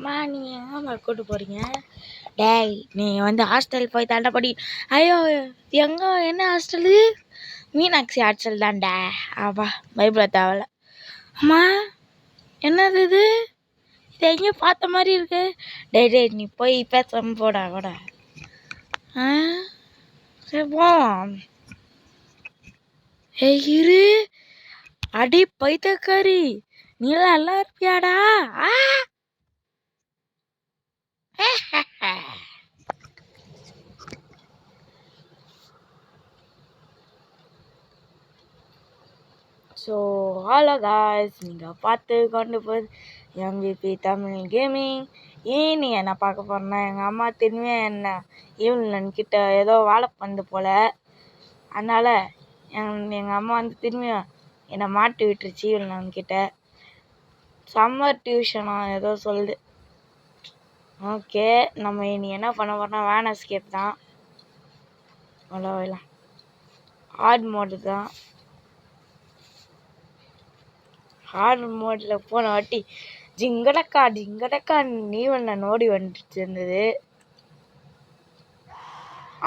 அம்மா நீங்கள் எங்கம்மா கூட்டு போகிறீங்க? டேய் நீ வந்து ஹாஸ்டல் போய் தாண்டா ஐயோ எங்கே என்ன ஹாஸ்டலு? மீனாட்சி ஹாஸ்டல் தான்டா. ஆப்பா பயப்பட தேவையில்ல. அம்மா என்னது இது? இது எங்கேயும் பார்த்த மாதிரி இருக்கு. டேய் நீ போய் பேசாம போடா போடா. சரி போவோம். இரு அடி பைத்தக்காரி, நீலாம் நல்லா இருப்பியாடா? ஸோ ஹலோ காய்ஸ், நீங்கள் பார்த்து கொண்டு போகுது MVP தமிழ் கேமிங். நீ என்ன பார்க்க போகிறேன்னா, எங்கள் அம்மா திரும்பியும் என்ன ஈவன்கிட்ட ஏதோ வாழைப்பந்து போல், அதனால் எங்கள் அம்மா வந்து திரும்பியும் என்னை மாட்டி விட்டுருச்சு ஈவன்கிட்ட. சம்மர் டியூஷனா ஏதோ சொல்லுது. ஓகே, நம்ம இனி என்ன பண்ண போகிறோம்னா வேன் எஸ்கேப் தான். அவ்வளோ ஹார்ட் மோடு தான். ஹார்ட் மோடில் போன வாட்டி ஜிங்கடக்கா நீவன் நோடி வந்துட்டு இருந்தது.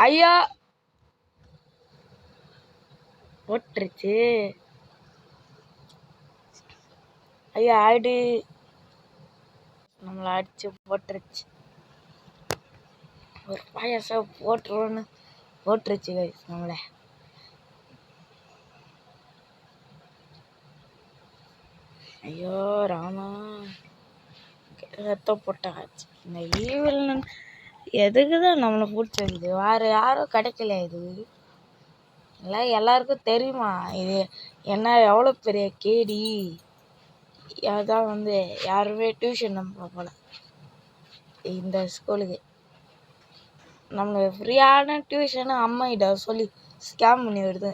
ஐயா போட்டுருச்சு. ஐயா ஆடு நம்மளை அடிச்சு போட்டுருச்சு. ஒரு பாயாசம் போட்டுருவோன்னு போட்டுருச்சு கைஸ் நம்மளை. ஐயோ ராமா, ரத்தம் போட்டாச்சு. இந்த ஈவில் எதுக்கு தான் நம்மளை பிடிச்சிருக்குது? வேறு யாரும் கிடைக்கல. இது இல்லை எல்லாருக்கும் தெரியுமா இது என்ன எவ்வளோ பெரிய கேடி? அதான் வந்து யாருமே டியூஷன் நம்ப போல இந்த ஸ்கூலுக்கு. நம்மளுக்கு ஃப்ரீயான டியூஷனு அம்மாகிட்ட சொல்லி ஸ்கேம் பண்ணி விடுது.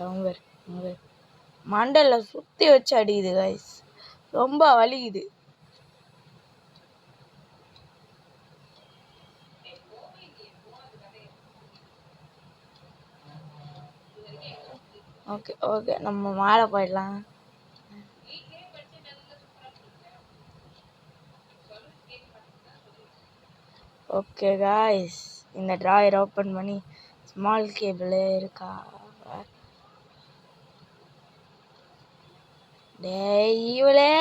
அவங்க மண்டலில் சுற்றி வச்சு அடிக்குது கைஸ், ரொம்ப வலிக்குது. ஓகே நம்ம மேலே போயிடலாம். ஓகே காய்ஸ், இந்த ட்ராயர் ஓப்பன் பண்ணி ஸ்மால் கேபிள் இருக்கா? டேய் இவளே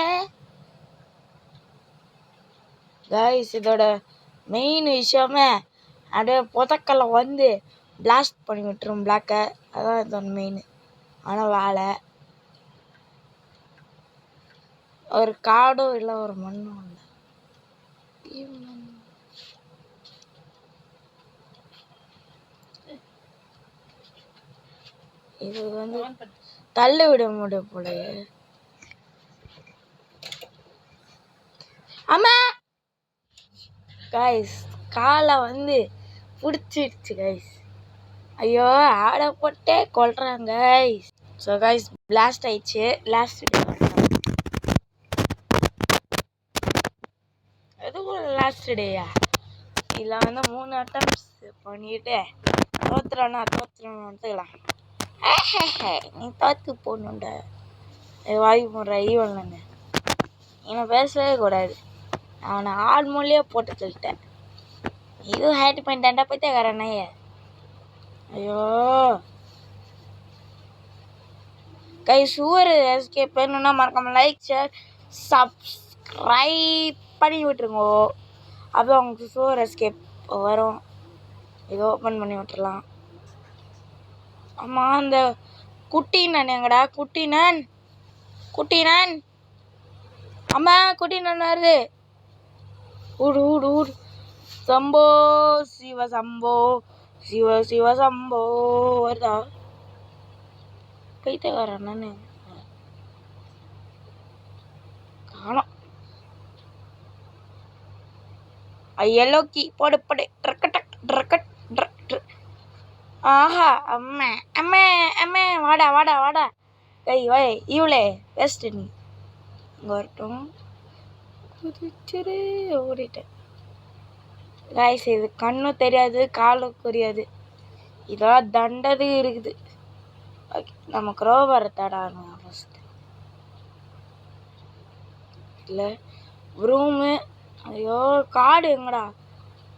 காய்ஸ், இதோட மெயின் விஷயமே அப்படியே புதக்கல்ல வந்து பிளாஸ்ட் பண்ணி விட்டுரும் பிளாக்கை. அதான் இதோட மெயின். ஆனால் வேலை ஒரு காடும் இல்லை, ஒரு மண்ணும் இல்லை. இது வந்து தள்ளி விட முடியும் போலயே. அம்மா கைஸ், காலை வந்து பிடிச்சிடுச்சு கைஸ். ஐயோ ஆடை போட்டே கொள்றாங்க கைஸ். ஸோ கைஸ் பிளாஸ்ட் ஆயிடுச்சு. லாஸ்ட் டேயா? இதில் வந்து 3 அட்டம்ஸ் பண்ணிட்டு தோத்துறோன்னு எடுத்துக்கலாம். நீ தோத்து போடணுண்ட வாய்ப்பு போடுற ஈவன். இவன் பேசவே கூடாது. அவனை ஆள் மொழியே போட்டு சொல்லிட்டேன். இதுவும் ஹேட் பண்ணிட்டான்டா போய்த்தேக்காரண்ணே. ஐயோ கை சூவர் எஸ்கேப் வேணும்னா மறக்காம லைக் ஷேர் சப்ஸ்கிரைப் பண்ணி விட்டுருங்கோ. அப்போ உங்களுக்கு சூவர் எஸ்கேப் வரும். இதை ஓப்பன் பண்ணி விட்டுறலாம். ஆமாம், அந்த குட்டி நான் எங்கடா? குட்டி நான் அம்மா குட்டி நான் வருது. ஊடு சம்போ சிவ சம்போ வருதா? பைத்தியக்காரன் நானு காணோம். எல்லோ கீ போடு ஆஹா அம்மா வாடா கை வை இவளே வேஸ்ட். நீ இங்கே வரட்டும். குதிச்சிரு ஓடிட்டேன் காய்ஸ். இது கண்ணும் தெரியாது, காலும் புரியாது. இதெல்லாம் தண்டது இருக்குது. ஓகே, நம்ம க்ரோவரை தடாடணும் ஃபஸ்ட்டு. இல்லை ரூமு ஐயோ காடு எங்கடா?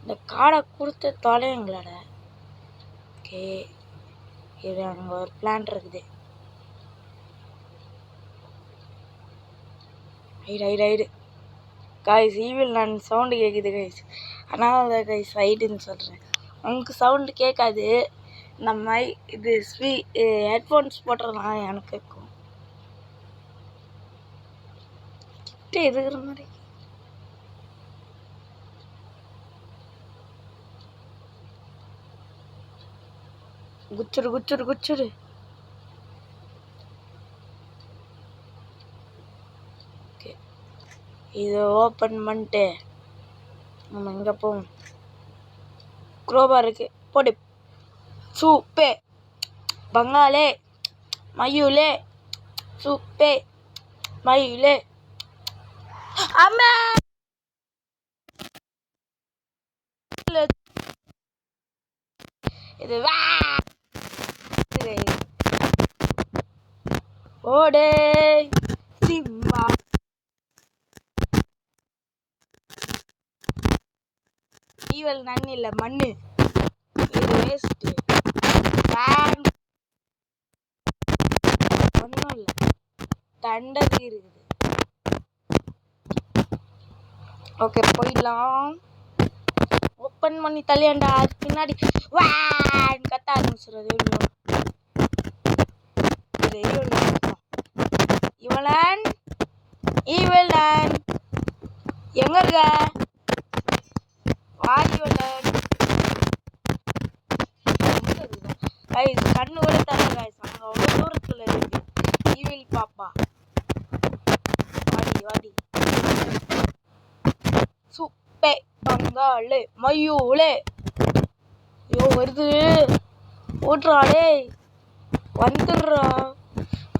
இந்த காடை கொடுத்து தொலைங்களட. ஓகே, இது அங்கே ஒரு பிளான் இருக்குது. ஐடு கைஸ், ஈவில் நான் சவுண்டு கேட்குது கைஸ். ஆனால் கைஸ் ஐடுன்னு சொல்கிறேன். உங்களுக்கு சவுண்டு கேட்காது. இந்த இது ஹெட்ஃபோன்ஸ் போட்டுறதுனா எனக்கு கேட்கும். கிட்ட இருக்கிற மாதிரி குச்சுரு. ஓகே, இதை ஓப்பன் பண்ணிட்டு நம்ம எங்கே போவோம்? குரோபா இருக்கு, போடு. சூப்பே பங்காளே மயூலே, சூப்பே மயூலே. அம்மா இது ஓடே சிம்மா. ஈவல் நன்னு இல்லை, மண்ணு. இது வேஸ்ட்டு. ஒன்றும் இல்லை, தண்டது இருக்குது. ஓகே, போயிடலாம். ஓப்பன் பண்ணி தள்ளியாண்டா. அது பின்னாடி கத்த ஆரம்பிச்சிடுறது. இவளன் ஈவல்டன் எங்க இருக்க? வாடிவலன் கைஸ், கண்ணு கூட தர கைஸ். அங்க அவ்வளோ தூரத்துல இருக்கு ஈவில் பாப்பா. வாடி சூப்பே பங்காளே மயூலே. ஐயோ வருது, ஓட்டுறாளே, வந்துடுறா.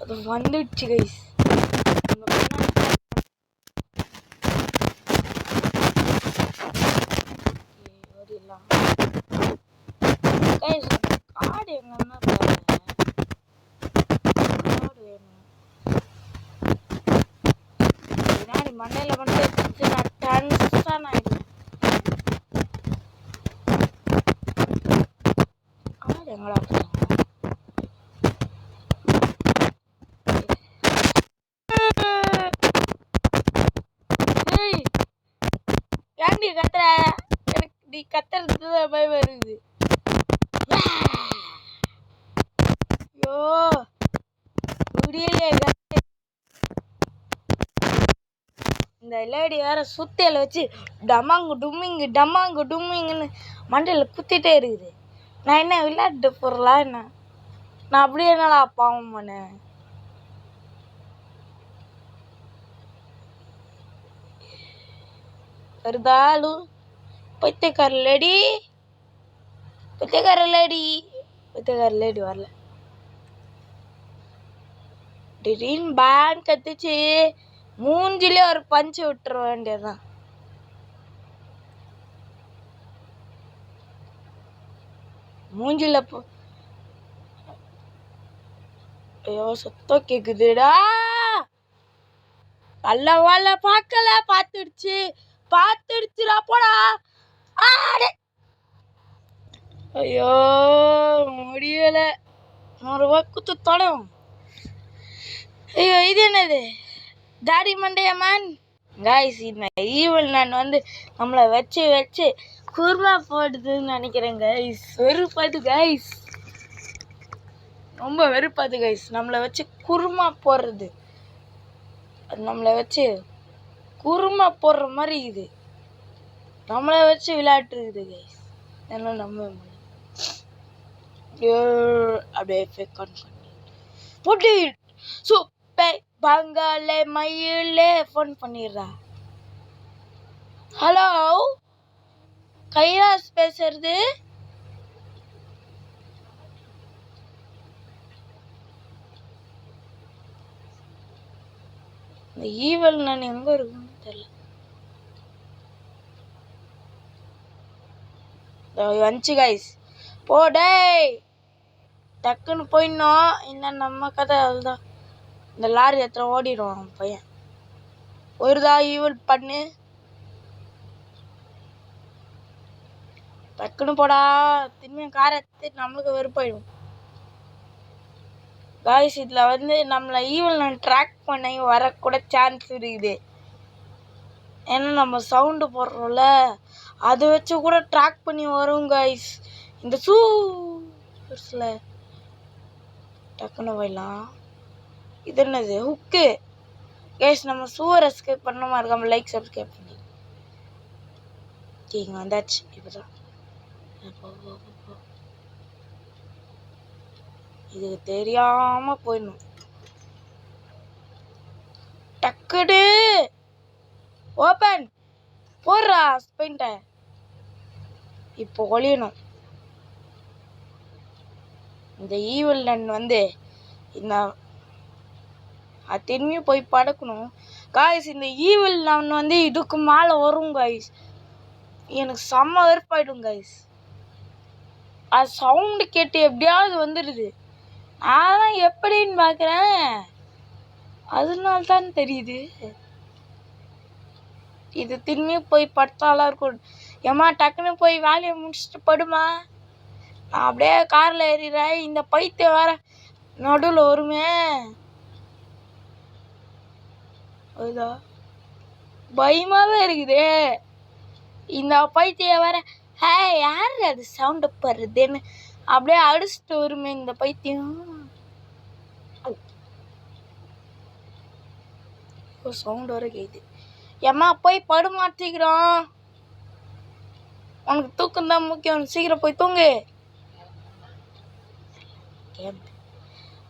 அது வந்துடுச்சு கைஸ். காடு எங்கன்னா காடு வேணும். பின்னாடி மண்டையில வந்து நான் டன்ஸான் ஆயிடுவேன். காடு எங்கடா? ஏன்டி கத்துற? எனக்கு நீ கத்துறது பயம் வருது. ஐயோ முடியலையே. இந்த லேடி வேற சுத்தியில வச்சு டமாங்கு டும்மிங்குன்னு மண்டையில் குத்திட்டே இருக்குது. நான் என்ன விளையாட்டு பொருளா என்ன? நான் அப்படியே என்னடா பாவம் பண்ணேன். வருதாலும் பைத்தியக்கார லேடி வரல. திடீர்னு பேன் கத்துச்சு, மூஞ்சிலே ஒரு பஞ்சு விட்டுற வேண்டியதான். மூஞ்சில ஐயோ சத்தம் கேக்குதுடா. அல்ல வாழ பார்க்கல, பார்த்துடுச்சுடா போடா. ஐயோ முடியல. 100 ரூபா குத்து தொடும். ஐயோ இது என்னது? தாடி மண்டைய மேன். கைஸ், இந்த ஈவல் நான் வந்து நம்மளை வச்சு குருமா போடுதுன்னு நினைக்கிறேன் கைஸ். வெறுப்பாது கைஸ், ரொம்ப வெறுப்பாது கைஸ். நம்மளை வச்சு குருமா போடுறது, நம்மளை வச்சு குருமா போடுற மாதிரி இது. நம்மளை வச்சு விளையாட்டுருக்குது கைஸ். என்ன நம்ப முடியும்? அப்படியே போட்டு சூப்பே பங்காளே மயிலே ஃபோன் பண்ணிடுறா. ஹலோ, கைலாஸ் பேசுறது. இந்த ஈவல் நான் எங்க இருக்குன்னு தெரியல. வந்துச்சு கைஸ், போடே டக்குன்னு போயிடணும். இன்னும் நம்ம கதை அதுதான். இந்த லாரி எத்தனை ஓடிடுவான் பையன். ஒருதா ஈவல் பண்ணு. டக்குன்னு போடா. திரும்பியும் காரை நம்மளுக்கு வெறுப்பாயிடும். காய்ஸ் இதில் வந்து நம்மளை ஈவில் ட்ராக் பண்ணி வரக்கூட சான்ஸ் இருக்குது. ஏன்னா நம்ம சவுண்டு போடுறோம்ல, அதை வச்சு கூட ட்ராக் பண்ணி வரும் காய்ஸ். இந்த சூஸில் டக்குன்னு போயிடலாம். இது என்னது ஹுக்கு கேஸ். நம்ம சூவர் எஸ்கேப் பண்ண மாதிரி இருக்காம லைக் சப்ஸ்கிரைப் பண்ணி இங்கே வந்தாச்சு. இப்போதான் இதுக்கு தெரியாம போயிடணும். டக்குடு ஓப்பன் போடுறா ஸ்பெயின்ட்ட. இப்போ ஒளியணும். இந்த ஈவில் நன் வந்து இந்த திரும்பியும் போய் படுக்கணும் காய்ஸ். இந்த ஈவில் நன் வந்து இதுக்கு மேலே வரும் காய்ஸ். எனக்கு செம்ம வெறுப்பாயிடும் காய்ஸ். அது சவுண்டு கேட்டு எப்படியாவது வந்துடுது. நான் எப்படின்னு பார்க்குறேன், அதனால தான் தெரியுது. இது திரும்பியும் போய் படுத்தாலாம் இருக்கும். ஏமா டக்குன்னு போய் வேலையை முடிச்சுட்டு படுமா. நான் அப்படியே காரில் ஏறிடுறேன். இந்த பைத்தியம் வேற நடுவில் வருமே. அதுதா பயமாவே இருக்குது. இந்த பைத்தியம் வேற யார் அது சவுண்டு படுறதுன்னு அப்படியே அடிச்சுட்டு வருமே இந்த பைத்தியம். சவுண்ட் வர கேக்குது. ஏம்மா போய் படு மாட்டிக்கிறோம். உனக்கு தூக்கம் தான் முக்கியம், சீக்கிரம் போய் தூங்கு.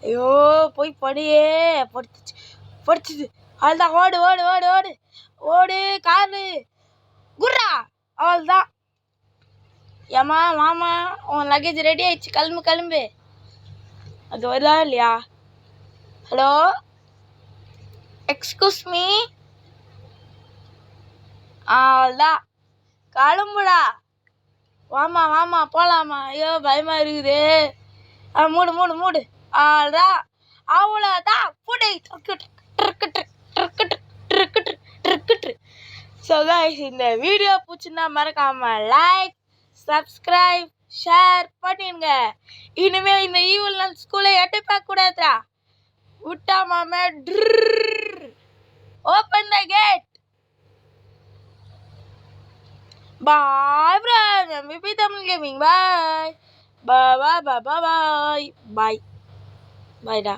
ஐயோ போய் படியே. படிச்சுது. அவள்தான் ஓடு ஓடு ஓடு ஓடு ஓடு காரு குர்ரா. அவள்தான். ஏம்மா மாமா உன் லக்கேஜ் ரெடி ஆயிடுச்சு, கிளம்பு கிளம்பு. அது வருதா இல்லையா? Hello excuse me. அவள்தான் கிளம்புடா. வாமா வாமா போகலாமா. ஐயோ பயமா இருக்குது. மூடு மூடு மூடு. அவ்வளோதான் அவ்வளோதான் புடை ட்ருக்கு. ஸோ கைஸ் இந்த வீடியோ பிடிச்சிருந்தா மறக்காம லைக் சப்ஸ்கிரைப் ஷேர் பண்ணிடுங்க. இனிமேல் இந்த ஈவில் நன் ஸ்கூலை எட்டு பார்க்க கூடாதுடா. விட்டா மாமா open the gate. Bye friends, MVP Tamil Gaming. Bye. Bye bye bye bye bye. Bye. Bye da.